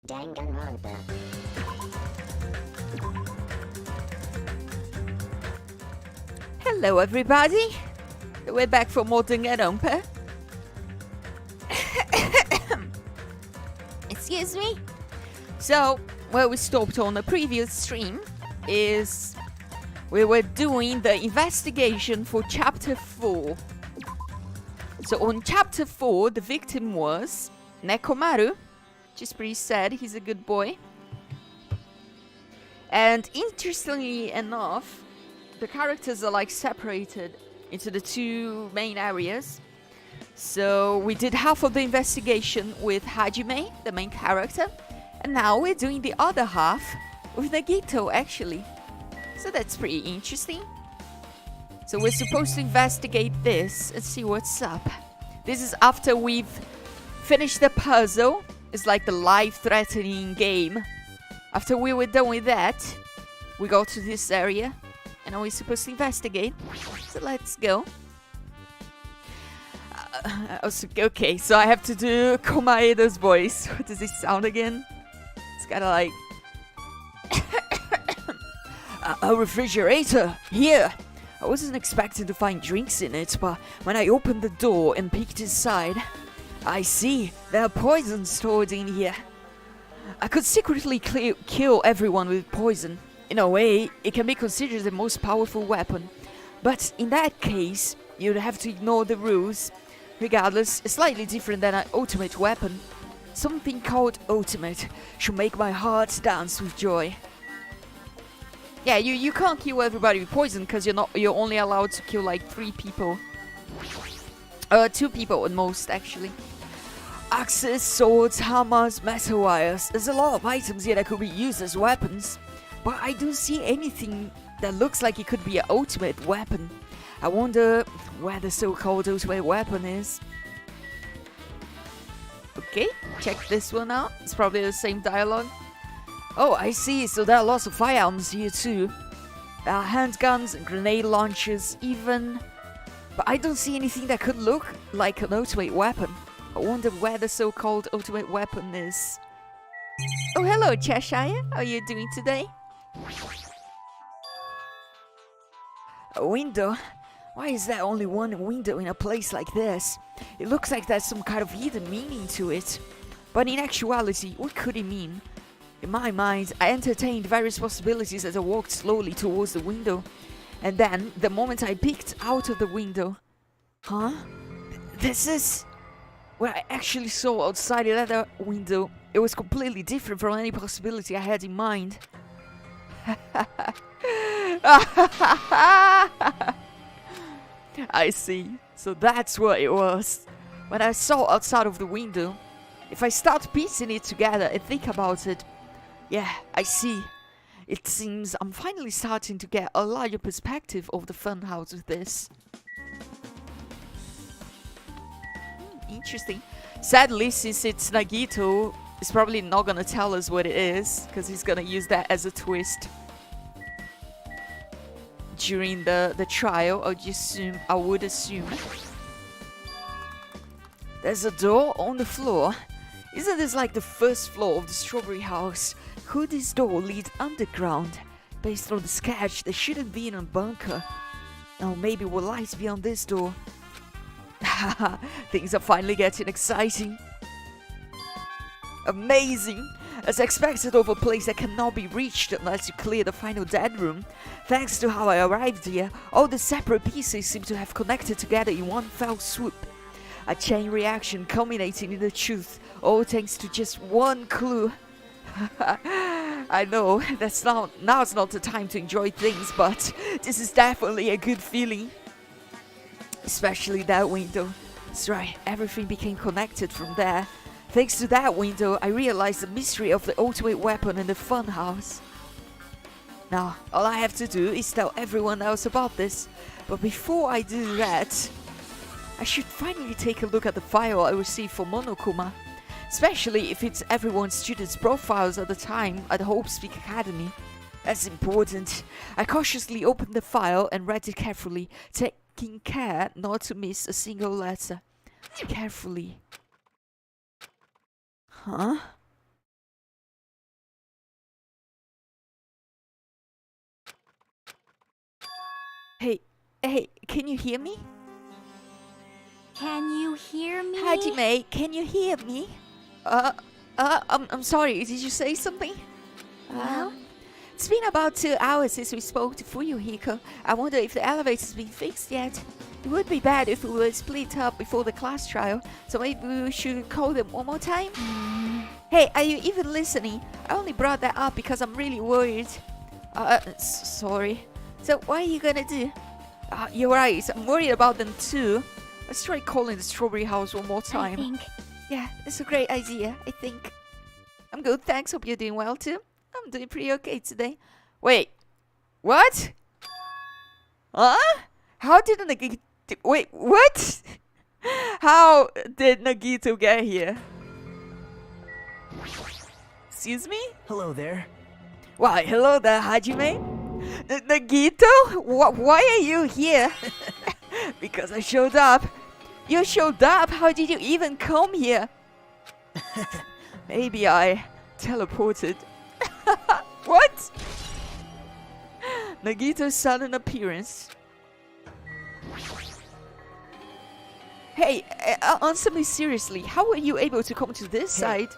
Danganronpa. Hello everybody, we're back for more Danganronpa. Excuse me. So, where we stopped on the previous stream is we were doing the investigation for chapter 4. So on chapter 4, the victim was Nekomaru, which is pretty sad, he's a good boy. And interestingly enough, the characters are like separated into the two main areas. So we did half of the investigation with Hajime, the main character, and now we're doing the other half with Nagito actually. So that's pretty interesting. So we're supposed to investigate this and see what's up. This is after we've finished the puzzle. It's like the life-threatening game. After we were done with that, we go to this area. And now we're supposed to investigate. So let's go. Okay, so I have to do Komaeda's voice. What does it sound again? It's kind of like... a refrigerator! Here! I wasn't expecting to find drinks in it, but when I opened the door and peeked inside, I see there are poisons stored in here. I could secretly kill everyone with poison. In a way, it can be considered the most powerful weapon. But in that case, you'd have to ignore the rules. Regardless, it's slightly different than an ultimate weapon. Something called ultimate should make my heart dance with joy. Yeah, you can't kill everybody with poison because you're only allowed to kill like 3 people. 2 people at most, actually. Axes, swords, hammers, metal wires. There's a lot of items here that could be used as weapons. But I don't see anything that looks like it could be an ultimate weapon. I wonder where the so-called ultimate weapon is. Okay, check this one out. It's probably the same dialogue. Oh, I see. So there are lots of firearms here too. There are handguns and grenade launchers even. But I don't see anything that could look like an ultimate weapon. I wonder where the so-called ultimate weapon is. Oh, hello Cheshire. How are you doing today? A window? Why is there only one window in a place like this? It looks like there's some kind of hidden meaning to it. But in actuality, what could it mean? In my mind, I entertained various possibilities as I walked slowly towards the window. And then, the moment I peeked out of the window... Huh? This is... What I actually saw outside the other window. It was completely different from any possibility I had in mind. I see. So that's what it was. When I saw outside of the window, if I start piecing it together and think about it, yeah, I see. It seems I'm finally starting to get a larger perspective of the funhouse with this. Interesting. Sadly, since it's Nagito, he's probably not gonna tell us what it is, because he's gonna use that as a twist during the trial. I would assume. There's a door on the floor. Isn't this like the first floor of the strawberry house? Could this door lead underground? Based on the sketch, there shouldn't be in a bunker. Oh, maybe what lies beyond this door? Haha, things are finally getting exciting. Amazing! As expected of a place that cannot be reached unless you clear the final dead room. Thanks to how I arrived here, all the separate pieces seem to have connected together in one fell swoop. A chain reaction culminating in the truth, all thanks to just one clue. I know, now's not the time to enjoy things, but this is definitely a good feeling. Especially that window. That's right, everything became connected from there. Thanks to that window, I realized the mystery of the ultimate weapon in the funhouse. Now, all I have to do is tell everyone else about this. But before I do that, I should finally take a look at the file I received for Monokuma. Especially if it's everyone's students' profiles at the time at the Hope Speak Academy. That's important. I cautiously opened the file and read it carefully, taking care not to miss a single letter. Carefully. Huh? Hey, can you hear me? Can you hear me? Hajime, can you hear me? I'm sorry, did you say something? Well? It's been about 2 hours since we spoke to Fuyuhiko. I wonder if the elevator's been fixed yet. It would be bad if we were split up before the class trial, so maybe we should call them one more time? Hey, are you even listening? I only brought that up because I'm really worried. Sorry. So what are you gonna do? You're right, I'm worried about them too. Let's try calling the Strawberry House one more time. I think. Yeah, it's a great idea, I think. I'm good, thanks. Hope you're doing well too. I'm doing pretty okay today. Wait, what? Huh? How did Nagito... Wait, what? How did Nagito get here? Excuse me? Hello there. Why, hello there, Hajime. Nagito? Why are you here? Because I showed up. You showed up? How did you even come here? Maybe I teleported. What? Nagito's sudden appearance. Hey, answer me seriously. How were you able to come to this side?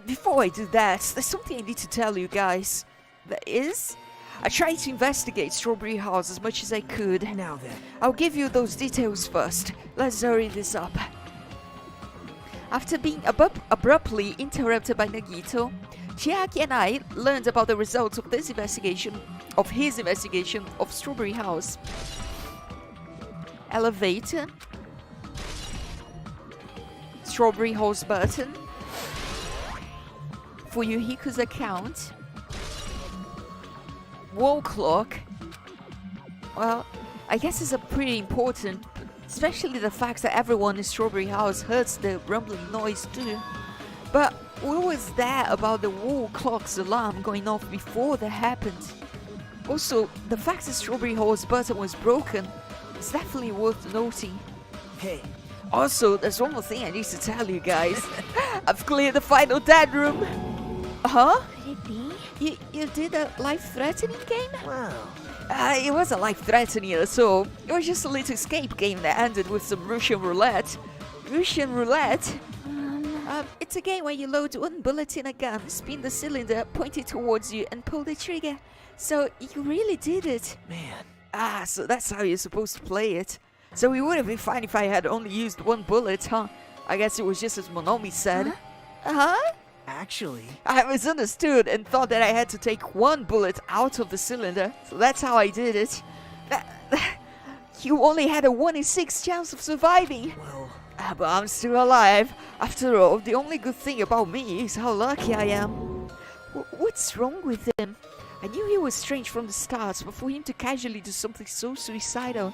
Before I do that, there's something I need to tell you guys. That is, I tried to investigate Strawberry House as much as I could. Now then. I'll give you those details first. Let's hurry this up. After being abruptly interrupted by Nagito, Chiaki and I learned about the results of his investigation of Strawberry House. Elevator, Strawberry House button, Fuyuhiko's account, wall clock. Well, I guess it's a pretty important, especially the fact that everyone in Strawberry House heard the rumbling noise too. But what was that about the wall clock's alarm going off before that happened? Also, the fact that Strawberry House button was broken is definitely worth noting. Hey. Also, there's one more thing I need to tell you guys. I've cleared the final dead room. Huh? Could it be? You did a life-threatening game? Wow. It wasn't life-threatening at all. It was just a little escape game that ended with some Russian roulette. Russian roulette? It's a game where you load one bullet in a gun, spin the cylinder, point it towards you, and pull the trigger. So you really did it. Man. So that's how you're supposed to play it. So it would have been fine if I had only used one bullet, huh? I guess it was just as Monomi said. Huh? Actually. I misunderstood and thought that I had to take one bullet out of the cylinder. So that's how I did it. You only had a 1 in 6 chance of surviving. Well. But I'm still alive. After all, the only good thing about me is how lucky I am. What's wrong with him? I knew he was strange from the start, but for him to casually do something so suicidal,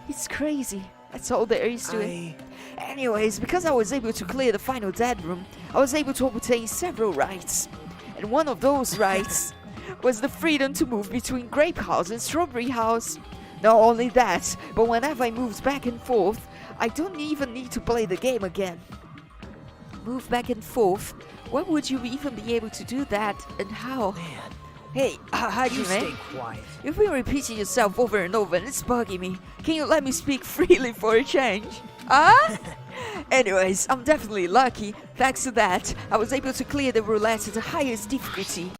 it's crazy. That's all there is to it. Anyways, because I was able to clear the final dead room, I was able to obtain several rights. And one of those rights was the freedom to move between Grape House and Strawberry House. Not only that, but whenever I moved back and forth, I don't even need to play the game again. Move back and forth? Why would you even be able to do that, and how? Man. Hey, Hajime, Stay quiet. you've been repeating yourself over and over and it's bugging me. Can you let me speak freely for a change? Anyways, I'm definitely lucky. Thanks to that, I was able to clear the roulette at the highest difficulty.